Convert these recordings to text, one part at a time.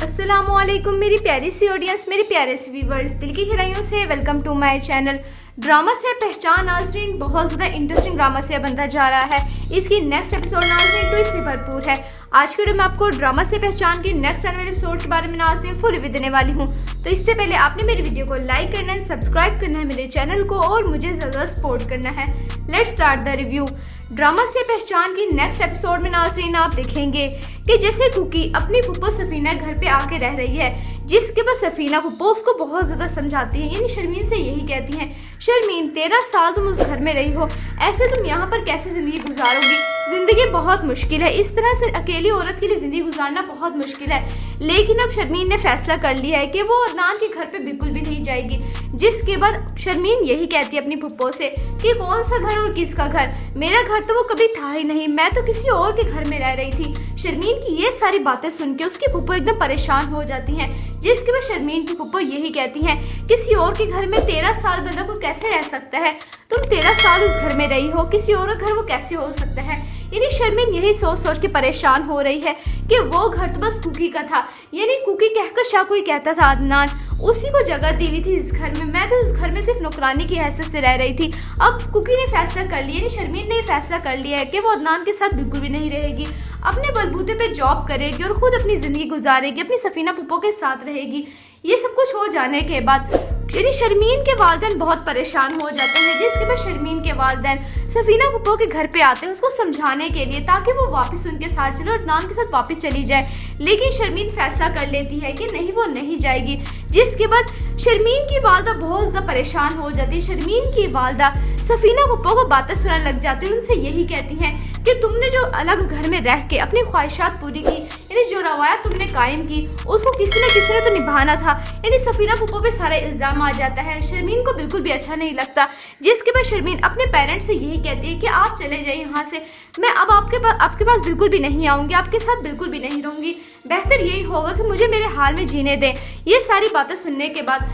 अस्सलामुअलैकुम मेरी प्यारी सी ऑडियंस, मेरे प्यारे से व्यूवर्स, दिल की गहराइयों से welcome to my channel. Drama से पहचान नाज़रीन बहुत ज़्यादा इंटरेस्टिंग ड्रामा से बनता जा रहा है। इसकी नेक्स्ट एपिसोड नाज़रीन ट्विस्ट से भरपूर है। आज के वीडियो में आपको ड्रामा से पहचान की नेक्स्ट आने वाले एपिसोड के बारे में नाज़रीन फुल रिव्यू देने वाली हूँ। तो इससे पहले आपने मेरी वीडियो को लाइक करना है, सब्सक्राइब करना है मेरे चैनल को और मुझे ज़्यादा सपोर्ट करना है। Let's start the review. Drama से पहचान की नेक्स्ट एपिसोड में नाज़रीन आप देखेंगे कि जैसे कुकी अपनी फुप्पो सफीना घर पे आके रह रही है, जिसके बाद सफीना फुप्पो उसको बहुत ज़्यादा समझाती है, यानी शर्मीन से यही कहती हैं, शर्मीन 13 साल तुम उस घर में रही हो, ऐसे तुम यहाँ पर कैसे ज़िंदगी गुजारोगी? ज़िंदगी बहुत मुश्किल है, इस तरह से अकेली औरत के लिए ज़िंदगी गुजारना बहुत मुश्किल है। लेकिन अब शर्मीन ने फैसला कर लिया है कि वो अदनान के घर पे बिल्कुल भी नहीं जाएगी। जिसके बाद शर्मीन यही कहती है अपनी फुप्पो से कि कौन सा घर और किसका घर, मेरा घर तो वो कभी था ही नहीं, मैं तो किसी और के घर में रह रही थी। शर्मीन की ये सारी बातें सुन के उसकी फुप्पो एकदम परेशान हो जाती हैं। जिसके बाद शर्मीन की फुप्पो यही कहती हैं, किसी और के घर में 13 साल बंदा को कैसे रह सकता है? तुम 13 साल उस घर में रही हो, किसी और का घर वो कैसे हो सकता है? यानी शर्मीन यही सोच सोच के परेशान हो रही है कि वो घर तो बस कुकी का था, यानी कुकी कहकर शाह कोई कहता था अदनान, उसी को जगह दी हुई थी इस घर में, मैं तो इस घर में सिर्फ नौकरानी की हैसियत से रह रही थी। अब कुकी ने फैसला कर लिया, यानी शर्मीन ने फैसला कर लिया है कि वो अदनान के साथ बिल्कुल भी नहीं रहेगी, अपने बलबूते पे जॉब करेगी और खुद अपनी ज़िंदगी गुजारेगी, अपनी सफीना फुप्पो के साथ रहेगी। ये सब कुछ हो जाने के बाद यानी शर्मीन के वालिदैन बहुत परेशान हो जाते हैं। जिसके बाद शर्मीन के वालिदैन सफीना फुप्पो के घर पे आते हैं उसको समझाने के लिए, ताकि वो वापस उनके साथ चले और अदनान के साथ वापस चली जाए। लेकिन शर्मीन फैसला कर लेती है कि नहीं, वो नहीं जाएगी। जिसके बाद शर्मीन की वालदा बहुत ज़्यादा परेशान हो जाती है। शर्मीन की वालदा सफीना फुप्पो को बातें सुनाने लग जाती है, उनसे यही कहती हैं कि तुमने जो अलग घर में रह के अपनी ख्वाहिशात पूरी की, यानी जो रवायत तुमने कायम की, उसको किसी न किसी ने तो निभाना था। यानी सफीना फुप्पो पे सारे इल्ज़ाम आ जाता है, शर्मीन को बिल्कुल भी अच्छा नहीं लगता। जिसके बाद शर्मीन अपने पेरेंट्स से यही कहती है कि आप चले जाइए यहाँ से, मैं अब आपके पास बिल्कुल भी नहीं आऊँगी, आपके साथ बिल्कुल भी नहीं रहूँगी, बेहतर यही होगा कि मुझे मेरे हाल में जीने दें। ये सारी बातें सुनने के बाद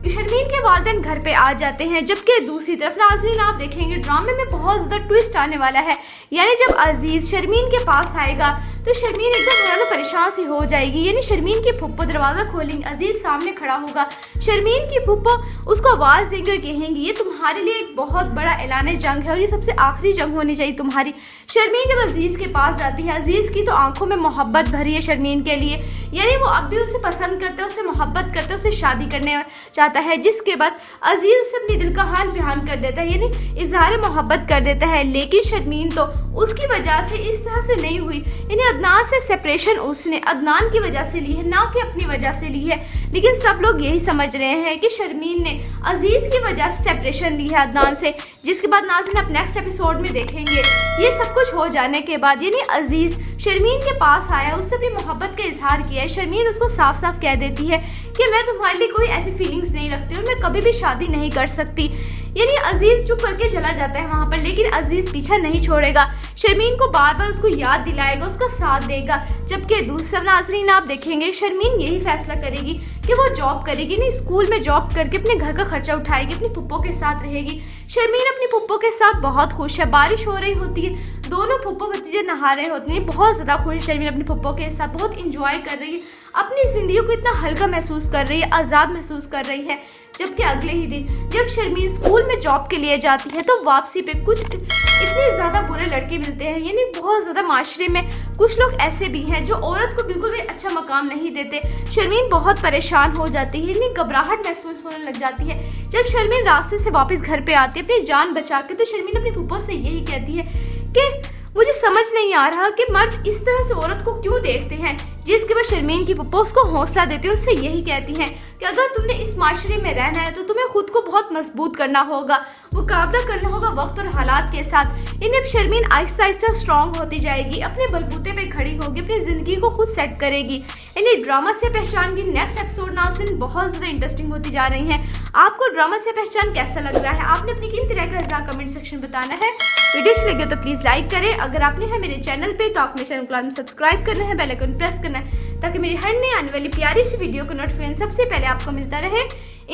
शर्मीन के वालिदैन घर पे आ जाते हैं। जबकि दूसरी तरफ नाज़रीन आप देखेंगे ड्रामे में बहुत ज़्यादा ट्विस्ट आने वाला है। यानी जब अजीज़ शर्मीन के पास आएगा तो शर्मीन एकदम ज़्यादा परेशान सी हो जाएगी। यानी शर्मीन की फुप्पो दरवाज़ा खोलेंगे, अजीज़ सामने खड़ा होगा, शर्मीन की फुप्पो उसको आवाज़ देंगे और कहेंगी, ये तुम्हारे लिए एक बहुत बड़ा ऐलान जंग है और ये सबसे आखिरी जंग होनी चाहिए तुम्हारी। शर्मीन जब अजीज़ के पास जाती है, अजीज़ की तो आंखों में मोहब्बत भरी है शर्मीन के लिए, यानी वो अब भी उसे पसंद करते, उससे मोहब्बत करते, उससे शादी करने चाहता है। जिसके बाद अजीज़ उसे अपने दिल का हाल बयान कर देता है, यानी इजहार मोहब्बत कर देता है। लेकिन शर्मीन तो उसकी वजह से इस तरह से नहीं हुई, यानी अदनान से सेपरेशन उसने अदनान की वजह से ली है, ना कि अपनी वजह से ली है। लेकिन सब लोग यही समझ रहे हैं कि शर्मीन ने अजीज़ की वजह से सेपरेशन ली है अदनान से। जिसके बाद नाज़रीन आप नेक्स्ट एपिसोड में देखेंगे ये सब कुछ हो जाने के बाद यानी अजीज़ शर्मीन के पास आया, उससे अपनी मोहब्बत का इजहार किया है। शर्मीन उसको साफ साफ कह देती है कि मैं तुम्हारे लिए कोई ऐसी फीलिंग्स नहीं रखती और मैं कभी भी शादी नहीं कर सकती। यानी अजीज़ चुप करके चला जाता है वहाँ पर, लेकिन अजीज़ पीछा नहीं छोड़ेगा, शर्मीन को बार बार उसको याद दिलाएगा, उसका साथ देगा। जबकि दूसरा नाज़रीन आप देखेंगे शर्मीन यही फैसला करेगी कि वो जॉब करेगी, नहीं स्कूल में जॉब करके अपने घर का खर्चा उठाएगी, अपनी फुप्पो के साथ रहेगी। शर्मीन अपनी फुप्पो के साथ बहुत खुश है, बारिश हो रही होती है, दोनों फुप्पो भतीजे नहा रहे होते हैं, बहुत ज़्यादा खुश है शर्मीन अपनी फुप्पो के साथ, बहुत इंजॉय कर रही है, अपनी ज़िंदगी को इतना हल्का महसूस कर रही है, आज़ाद महसूस कर रही है। जबकि अगले ही दिन जब शर्मीन स्कूल में जॉब के लिए जाती है तो वापसी पे कुछ इतने ज़्यादा बुरे लड़के मिलते हैं, यानी बहुत ज़्यादा माशरे में कुछ लोग ऐसे भी हैं जो औरत को बिल्कुल भी अच्छा मकाम नहीं देते। शर्मीन बहुत परेशान हो जाती है, यानी घबराहट महसूस होने लग जाती है। जब शर्मीन रास्ते से वापस घर पे आती है अपनी जान बचा के, तो शर्मीन अपनी फुप्पो से यही कहती है कि मुझे समझ नहीं आ रहा कि मर्द इस तरह से औरत को क्यों देखते हैं। जिसके बाद शर्मीन की फुप्पो उसको हौसला देती है और उससे यही कहती हैं कि अगर तुमने इस माशरे में रहना है तो तुम्हें खुद को बहुत मजबूत करना होगा, मुकाबला करना होगा वक्त और हालात के साथ। यानी अब शर्मीन आहिस्ता आहिस्ता स्ट्रांग होती जाएगी, अपने बलबूते पे खड़ी होगी, अपनी ज़िंदगी को खुद सेट करेगी। यानी ड्रामा से पहचान की नेक्स्ट एपिसोड नाज़रीन बहुत ज़्यादा इंटरेस्टिंग होती जा रही हैं। आपको ड्रामा से पहचान कैसा लग रहा है? आपने अपनी कीमती राय का इज़हार कमेंट सेक्शन बताना है। वीडियो अच्छी लगे तो प्लीज़ लाइक करें। अगर आपने है मेरे चैनल पे तो आपने चैनल को सब्सक्राइब करना है, बेल आइकन प्रेस करना है, ताकि मेरी हर नई आने वाली प्यारी सी वीडियो का नोटिफिकेशन सबसे पहले आपको मिलता रहे।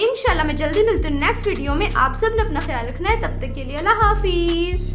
इंशाल्लाह मैं जल्दी मिलती हूँ नेक्स्ट वीडियो में। आप सब ने अपना ख्याल रखना है, तब तक के लिए अल्लाह हाफिज़।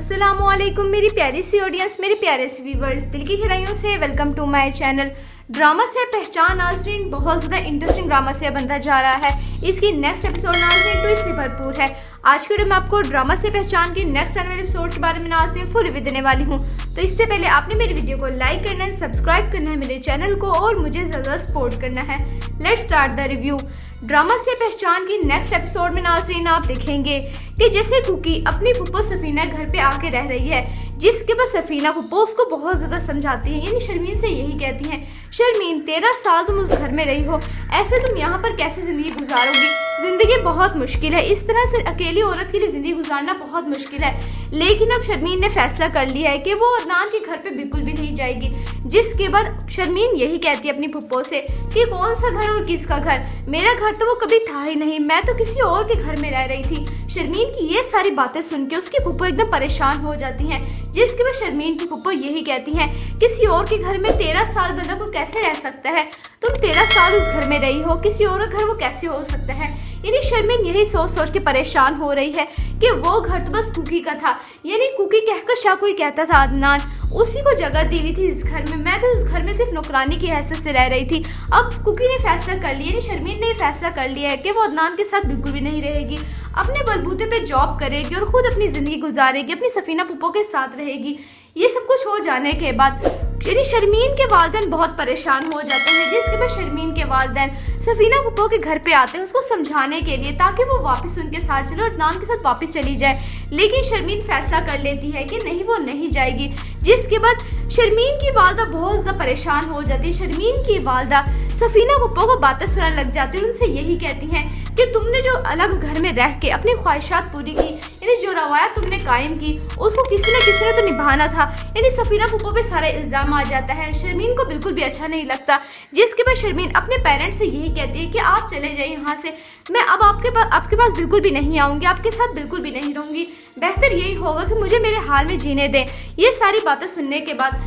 अस्सलामुअलैकुम मेरी प्यारी सी ऑडियंस, मेरे प्यारे से व्यूवर्स, दिल की गहराइयों से welcome to my channel. Drama से पहचान नाज़रीन बहुत ज़्यादा इंटरेस्टिंग ड्रामा से बनता जा रहा है। इसकी नेक्स्ट एपिसोड नाज़रीन ट्विस्ट से भरपूर है। आज की वीडियो में आपको ड्रामा से पहचान की नेक्स्ट आने वाले एपिसोड के बारे में नाज़रीन फुल रिव्यू देने वाली हूँ। तो इससे पहले आपने मेरी वीडियो को लाइक करना है, सब्सक्राइब करना है मेरे चैनल को और मुझे ज़्यादा सपोर्ट करना है। Let's start the review. Drama से पहचान की नेक्स्ट एपिसोड में नाज़रीन आप देखेंगे कि जैसे कुकी अपनी फुप्पो सफीना घर पे आके रह रही है, जिसके बाद सफीना फुप्पो उसको बहुत ज़्यादा समझाती है, यानी शर्मीन से यही कहती हैं, शर्मीन 13 साल तुम उस घर में रही हो, ऐसे तुम यहाँ पर कैसे ज़िंदगी गुजारोगी? ज़िंदगी बहुत मुश्किल है, इस तरह से अकेली औरत के लिए ज़िंदगी गुजारना बहुत मुश्किल है। लेकिन अब शर्मीन ने फैसला कर लिया है कि वो अदनान के घर पे बिल्कुल भी नहीं जाएगी। जिसके बाद शर्मीन यही कहती है अपनी फुप्पो से कि कौन सा घर और किसका घर, मेरा घर तो वो कभी था ही नहीं, मैं तो किसी और के घर में रह रही थी। शर्मीन की ये सारी बातें सुन के उसकी फुप्पो एकदम परेशान हो जाती हैं। जिसके बाद शर्मीन की फुप्पो यही कहती हैं, किसी और के घर में 13 साल बंदा को कैसे रह सकता है? तुम 13 साल उस घर में रही हो, किसी और का घर वो कैसे हो सकता है? यानी शर्मीन यही सोच सोच के परेशान हो रही है कि वो घर तो बस कुकी का था, यानी कुकी कहकर शाकुई कहता था अदनान, उसी को जगह दी हुई थी इस घर में, मैं तो उस घर में सिर्फ नौकरानी की हैसियत से रह रही थी। अब कुकी ने फैसला कर लिया, यानी शर्मीन ने फैसला कर लिया है कि वो अदनान के साथ बिल्कुल भी नहीं रहेगी, अपने बलबूते पे जॉब करेगी और खुद अपनी ज़िंदगी गुजारेगी, अपनी सफीना फुप्पो के साथ रहेगी। ये सब कुछ हो जाने के बाद यानी शर्मीन के वालिदैन बहुत परेशान हो जाते हैं। जिसके बाद शर्मीन के वालिदैन सफीना फुप्पो के घर पे आते हैं उसको समझाने के लिए, ताकि वो वापस उनके साथ चले और अदनान के साथ वापस चली जाए। लेकिन शर्मीन फैसला कर लेती है कि नहीं, वो नहीं जाएगी। जिसके बाद शर्मीन की वालदा बहुत ज़्यादा परेशान हो जाती है। शर्मीन की वालदा सफीना फुप्पो को बातें सुनाने लग जाती है और उनसे यही कहती हैं कि तुमने जो अलग घर में रह के अपनी ख्वाहिशात पूरी की, यानी जो रवायत तुमने कायम की, उसको किसी ने तो निभाना था। यानी सफीना फुप्पो पे सारा इल्ज़ाम आ जाता है। शर्मीन को बिल्कुल भी अच्छा नहीं लगता। जिसके बाद शर्मीन अपने पेरेंट्स से यही कहती है कि आप चले जाइए यहाँ से, मैं अब आपके पास बिल्कुल भी नहीं आऊँगी, आपके साथ बिल्कुल भी नहीं रहूँगी, बेहतर यही होगा कि मुझे मेरे हाल में जीने दें। ये सारी बातें सुनने के बाद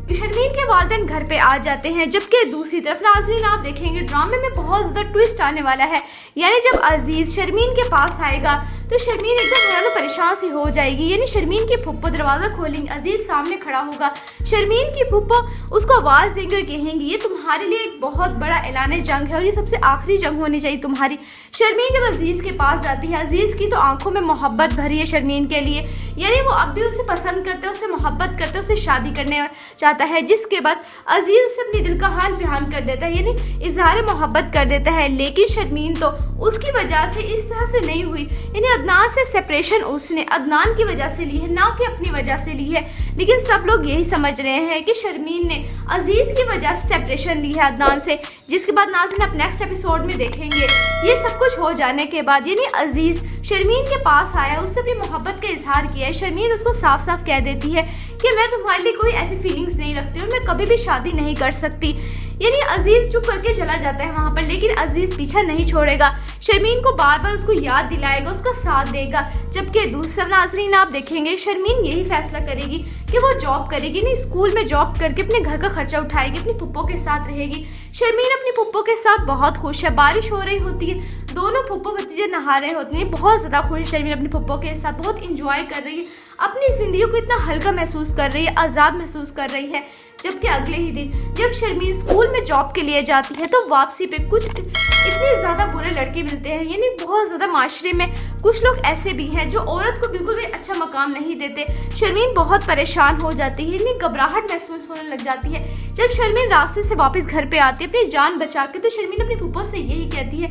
शर्मीन के वालिदैन घर पे आ जाते हैं। जबकि दूसरी तरफ नाज़रीन आप देखेंगे ड्रामे में बहुत ज़्यादा ट्विस्ट आने वाला है। यानी जब अजीज़ शर्मीन के पास आएगा तो शर्मीन एकदम हैरान परेशान सी हो जाएगी। यानी शर्मीन की फुप्पो दरवाज़ा खोलेंगे, अजीज़ सामने खड़ा होगा, शर्मीन की फुप्पो उसको आवाज़ देंगे और कहेंगी, ये तुम्हारे लिए एक बहुत बड़ा ऐलान जंग है और ये सबसे आखिरी जंग होनी चाहिए तुम्हारी। शर्मीन जब अजीज़ के पास जाती है, अजीज़ की तो आंखों में मोहब्बत भरी है शर्मीन के लिए, यानी वो अब भी उसे पसंद करते, उससे मोहब्बत करते, उससे शादी करने चाहता है। जिसके बाद अजीज़ उसे अपने दिल का हाल बयान कर देता है, यानी इजहार मोहब्बत कर देता है। लेकिन शर्मीन तो उसकी वजह से इस तरह से नहीं हुई, यानी अदनान से सेपरेशन उसने अदनान की वजह से ली है, ना कि अपनी वजह से ली है। लेकिन सब लोग यही समझ रहे हैं कि शर्मीन ने अजीज़ की वजह से सेपरेशन ली है अदनान से। जिसके बाद नाज़रीन आप नेक्स्ट एपिसोड में देखेंगे ये सब कुछ हो जाने के बाद, यानी अजीज़ शर्मीन के पास आया, उससे अपनी मोहब्बत का इजहार किया है। शर्मीन उसको साफ साफ कह देती है कि मैं तुम्हारे लिए कोई ऐसी फीलिंग्स नहीं रखती और मैं कभी भी शादी नहीं कर सकती। यानी अजीज़ चुप करके चला जाता है वहाँ पर, लेकिन अजीज़ पीछा नहीं छोड़ेगा, शर्मीन को बार बार उसको याद दिलाएगा, उसका साथ देगा। जबकि दूसरा नाज़रीन आप देखेंगे शर्मीन यही फैसला करेगी कि वो जॉब करेगी, नहीं स्कूल में जॉब करके अपने घर का खर्चा उठाएगी, अपनी फुप्पो के साथ रहेगी। शर्मीन अपनी फुप्पो के साथ बहुत खुश है, बारिश हो रही होती है, दोनों फुप्पो भतीजे नहा रहे होते हैं, बहुत ज़्यादा खुश शर्मीन अपनी फुप्पो के साथ बहुत इंजॉय कर रही है, अपनी ज़िंदगी को इतना हल्का महसूस कर रही है, आज़ाद महसूस कर रही है। जबकि अगले ही दिन जब शर्मीन स्कूल में जॉब के लिए जाती है तो वापसी पे कुछ इतने ज़्यादा बुरे लड़के मिलते हैं, यानी बहुत ज़्यादा माशरे में कुछ लोग ऐसे भी हैं जो औरत को बिल्कुल भी अच्छा मकाम नहीं देते। शर्मीन बहुत परेशान हो जाती है, यानी घबराहट महसूस होने लग जाती है। जब शर्मीन रास्ते से वापस घर पे आती है अपनी जान बचा के, तो शर्मीन अपनी फुप्पो से यही कहती है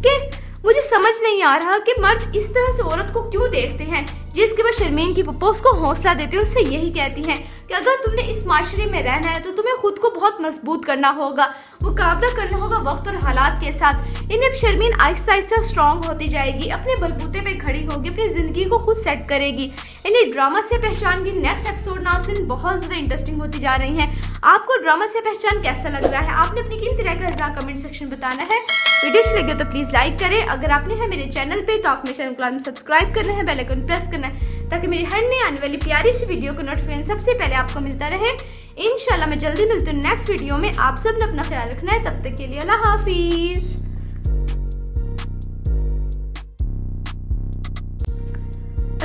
कि मुझे समझ नहीं आ रहा कि मर्द इस तरह से औरत को क्यों देखते हैं। जिसके बाद शर्मीन की फुप्पो उसको हौसला देती है और उससे यही कहती हैं कि अगर तुमने इस माशरे में रहना है तो तुम्हें खुद को बहुत मजबूत करना होगा, मुकाबला करना होगा वक्त और हालात के साथ। इन्हें शर्मीन आहिस्ता आहिस्ता स्ट्रॉन्ग होती जाएगी, अपने बलबूते पे खड़ी होगी, अपनी ज़िंदगी को खुद सेट करेगी। इन्हें ड्रामा से पहचान की नेक्स्ट एपिसोड नाज़रीन बहुत ज़्यादा इंटरेस्टिंग होती जा रही हैं। आपको ड्रामा से पहचान कैसा लग रहा है? आपने अपनी कीमती राय का इज़हार कमेंट सेक्शन में बताना है। वीडियो अच्छी लगी तो प्लीज़ लाइक करें। अगर आपने है मेरे चैनल पे तो आप मेरे चैनल को सब्सक्राइब करना है, बेल आइकन प्रेस करना है, ताकि मेरी हर नई आने वाली प्यारी सी वीडियो को नोटिफिकेशन सबसे पहले आपको मिलता रहे। इंशाल्लाह मैं जल्दी मिलती हूँ नेक्स्ट वीडियो में। आप सब ने अपना ख्याल रखना है, तब तक के लिए अल्लाह हाफिज़।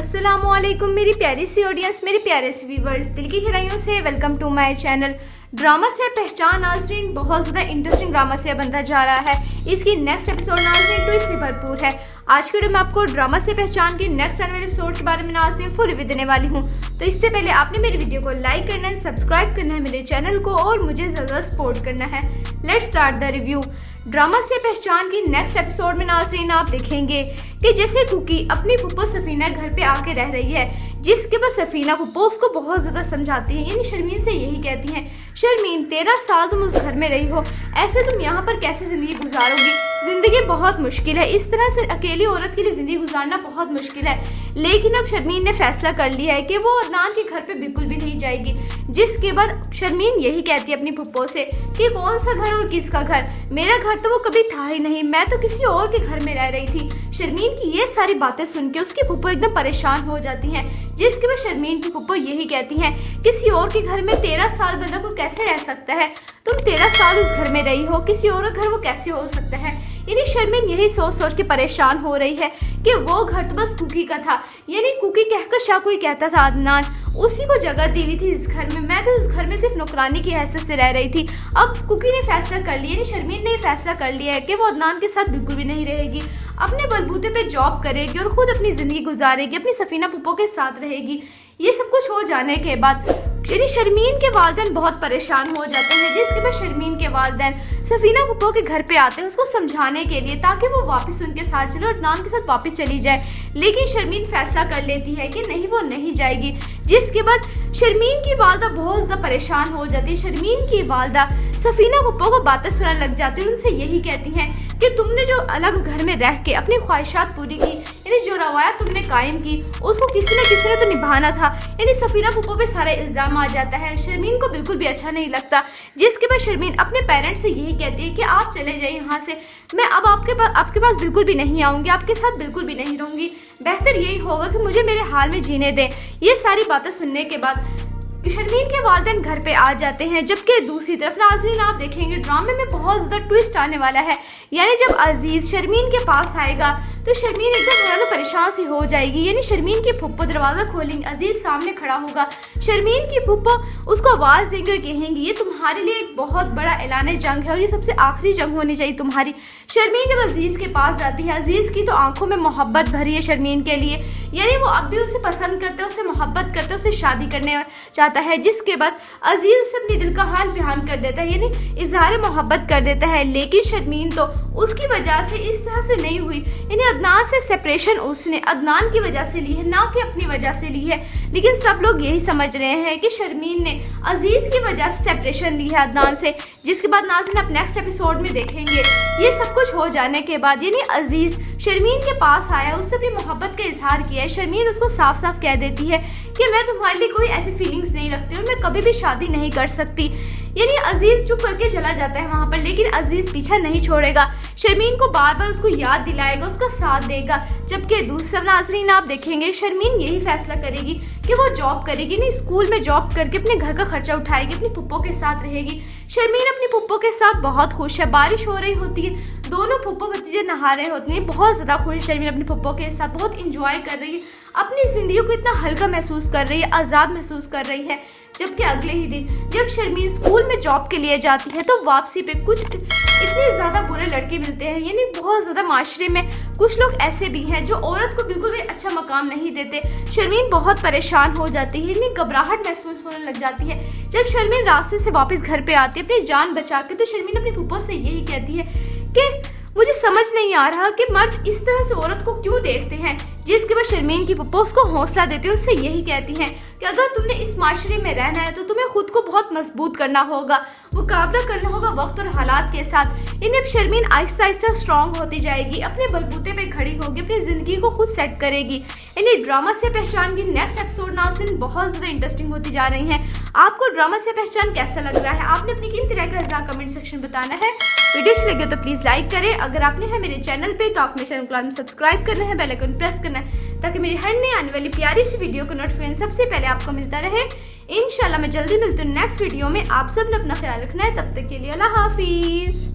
अस्सलामुअलैकुम मेरी प्यारी सी ऑडियंस, मेरे प्यारे से व्यूवर्स, दिल की गहराइयों से welcome to my channel. Drama से पहचान नाज़रीन बहुत ज़्यादा इंटरेस्टिंग ड्रामा से बनता जा रहा है। इसकी नेक्स्ट एपिसोड नाज़रीन ट्विस्ट से भरपूर है। आज के वीडियो में आपको ड्रामा से पहचान की नेक्स्ट आने वाले एपिसोड के बारे में नाज़रीन फुल रिव्यू देने वाली हूँ। तो इससे पहले आपने मेरी वीडियो को लाइक करना है, सब्सक्राइब करना है मेरे चैनल को और मुझे ज़्यादा सपोर्ट करना है। Let's start the review. Drama से पहचान की नेक्स्ट एपिसोड में नाज़रीन आप देखेंगे कि जैसे कुकी अपनी फुप्पो सफीना घर पे आके रह रही है, जिसके बाद सफीना फुप्पो उसको बहुत ज़्यादा समझाती है, यानी शर्मीन से यही कहती हैं, शर्मीन 13 साल तुम उस घर में रही हो, ऐसे तुम यहाँ पर कैसे ज़िंदगी गुजारोगी? ज़िंदगी बहुत मुश्किल है, इस तरह से अकेली औरत के लिए ज़िंदगी गुजारना बहुत मुश्किल है। लेकिन अब शर्मीन ने फैसला कर लिया है कि वो अदनान के घर पे बिल्कुल भी नहीं जाएगी। जिसके बाद शर्मीन यही कहती है अपनी फुप्पो से कि कौन सा घर और किसका घर, मेरा घर तो वो कभी था ही नहीं, मैं तो किसी और के घर में रह रही थी। शर्मीन की ये सारी बातें सुन के उसकी फुप्पो एकदम परेशान हो जाती हैं। जिसके बाद शर्मीन की फुप्पो यही कहती हैं, किसी और के घर में 13 साल बंदा को कैसे रह सकता है? तुम 13 साल उस घर में रही हो, किसी और घर वो कैसे हो सकता है? यानी शर्मीन यही सोच सोच के परेशान हो रही है कि वो घर तो बस कुकी का था, यानी कुकी कहकर शाकुई कहता था अदनान, उसी को जगह दी हुई थी इस घर में, मैं तो उस घर में सिर्फ नौकरानी की हैसियत से रह रही थी। अब कुकी ने फैसला कर लिया, यानी शर्मीन ने फैसला कर लिया है कि वो अदनान के साथ बिल्कुल भी नहीं रहेगी, अपने बलबूते पे जॉब करेगी और खुद अपनी ज़िंदगी गुजारेगी, अपनी सफीना फुप्पो के साथ रहेगी। ये सब कुछ हो जाने के बाद यानी शर्मीन के वालिदैन बहुत परेशान हो जाते हैं। जिसके बाद शर्मीन के वालिदैन सफीना फुप्पो के घर पे आते हैं उसको समझाने के लिए, ताकि वो वापस उनके साथ चले और अदनान के साथ वापस चली जाए। लेकिन शर्मीन फैसला कर लेती है कि नहीं, वो नहीं जाएगी। जिसके बाद शर्मीन की वालदा बहुत ज़्यादा परेशान हो जाती है। शर्मीन की वालदा सफीना फुप्पो को बातें सुनाने लग जाती है, उनसे यही कहती हैं कि तुमने जो अलग घर में रह के अपनी ख्वाहिशात पूरी की, यानी जो रवायत तुमने कायम की, उसको किसी न किसी ने तो निभाना था। यानी सफीना फुप्पो पे सारे इल्ज़ाम आ जाता है, शर्मीन को बिल्कुल भी अच्छा नहीं लगता। जिसके बाद शर्मीन अपने पेरेंट्स से यही कहती है कि आप चले जाइए यहाँ से, मैं अब आपके पास बिल्कुल भी नहीं आऊँगी, आपके साथ बिल्कुल भी नहीं रहूँगी, बेहतर यही होगा कि मुझे मेरे हाल में जीने दें। ये सारी बातें सुनने के बाद शर्मीन के वालिदैन घर पे आ जाते हैं। जबकि दूसरी तरफ नाज़रीन आप देखेंगे ड्रामे में बहुत ज़्यादा ट्विस्ट आने वाला है। यानी जब अजीज़ शर्मीन के पास आएगा तो शर्मीन एकदम हैरान परेशान सी हो जाएगी। यानी शर्मीन की फुप्पो दरवाज़ा खोलेंगे, अजीज़ सामने खड़ा होगा, शर्मीन की फुप्पो उसको आवाज़ देंगे और कहेंगी, ये तुम्हारे लिए एक बहुत बड़ा ऐलान जंग है और ये सबसे आखिरी जंग होनी चाहिए तुम्हारी। शर्मीन जब अजीज़ के पास जाती है, अजीज़ की तो आंखों में मोहब्बत भरी है शर्मीन के लिए, यानी वो अब भी उसे पसंद करते हैं, उससे मोहब्बत करते हैं, उससे शादी करने चाहता है। जिसके बाद अजीज़ उसे अपने दिल का हाल बयान कर देता है, यानी इजहार मोहब्बत कर देता है। लेकिन शर्मीन तो उसकी वजह से इस तरह से नहीं हुई, यानी अदनान से सेपरेशन उसने अदनान की वजह से ली है, ना कि अपनी वजह से ली है। लेकिन सब लोग यही समझ रहे हैं कि शर्मीन ने अजीज़ की वजह से सेपरेशन ली है अदनान से। जिसके बाद नाज़रीन आप नेक्स्ट एपिसोड में देखेंगे ये सब कुछ हो जाने के बाद यानी अजीज़ शर्मीन के पास आया, उससे अपनी मोहब्बत का इजहार किया है। शर्मीन उसको साफ साफ कह देती है कि मैं तुम्हारे लिए कोई ऐसी फीलिंग्स नहीं रखती और मैं कभी भी शादी नहीं कर सकती। यानी अजीज़ चुप करके चला जाता है वहाँ पर, लेकिन अजीज़ पीछा नहीं छोड़ेगा, शर्मीन को बार बार उसको याद दिलाएगा, उसका साथ देगा। जबकि दूसरा नाज़रीन आप देखेंगे शर्मीन यही फैसला करेगी कि वो जॉब करेगी, नहीं स्कूल में जॉब करके अपने घर का खर्चा उठाएगी, अपनी फुप्पो के साथ रहेगी। शर्मीन अपनी फुप्पो के साथ बहुत खुश है, बारिश हो रही होती है, दोनों फुप्पो भतीजे नहा रहे होते हैं, बहुत ज़्यादा खुश है शर्मीन अपनी फुप्पो के साथ, बहुत इंजॉय कर रही है, अपनी ज़िंदगी को इतना हल्का महसूस कर रही है, आज़ाद महसूस कर रही है। जबकि अगले ही दिन जब शर्मीन स्कूल में जॉब के लिए जाती है तो वापसी पे कुछ इतने ज़्यादा बुरे लड़के मिलते हैं, यानी बहुत ज़्यादा माशरे में कुछ लोग ऐसे भी हैं जो औरत को बिल्कुल भी अच्छा मकाम नहीं देते। शर्मीन बहुत परेशान हो जाती है, यानी घबराहट महसूस होने लग जाती है। जब शर्मीन रास्ते से वापस घर पे आती है अपनी जान बचा के, तो शर्मीन अपनी फुप्पो से यही कहती है कि मुझे समझ नहीं आ रहा कि मर्द इस तरह से औरत को क्यों देखते हैं। जिसके बाद शर्मीन की फुप्पो उसको हौसला देती है और उससे यही कहती हैं कि अगर तुमने इस माशरे में रहना है तो तुम्हें खुद को बहुत मजबूत करना होगा, मुकाबला करना होगा वक्त और हालात के साथ। इन्हें अब शर्मीन आहिस्ता आहिस्ता स्ट्रॉन्ग होती जाएगी, अपने बलबूते पे खड़ी होगी, अपनी ज़िंदगी को खुद सेट करेगी। यानी ड्रामा से पहचान की नेक्स्ट एपिसोड नाज़रीन बहुत ज़्यादा इंटरेस्टिंग होती जा रही हैं। आपको ड्रामा से पहचान कैसा लग रहा है? आपने अपनी कीमती राय का कमेंट सेक्शन बताना है। वीडियो अच्छी लगे तो प्लीज़ लाइक करें। अगर आपने है मेरे चैनल पे तो आप मेरे चैनल को सब्सक्राइब करना है, बेल आइकन प्रेस करना है, ताकि मेरी हर नई आने वाली प्यारी सी वीडियो को नोटिफिकेशन सबसे पहले आपको मिलता रहे। इंशाल्लाह मैं जल्दी मिलती हूँ नेक्स्ट वीडियो में। आप सब ने अपना ख्याल रखना है, तब तक के लिए अल्लाह हाफिज़।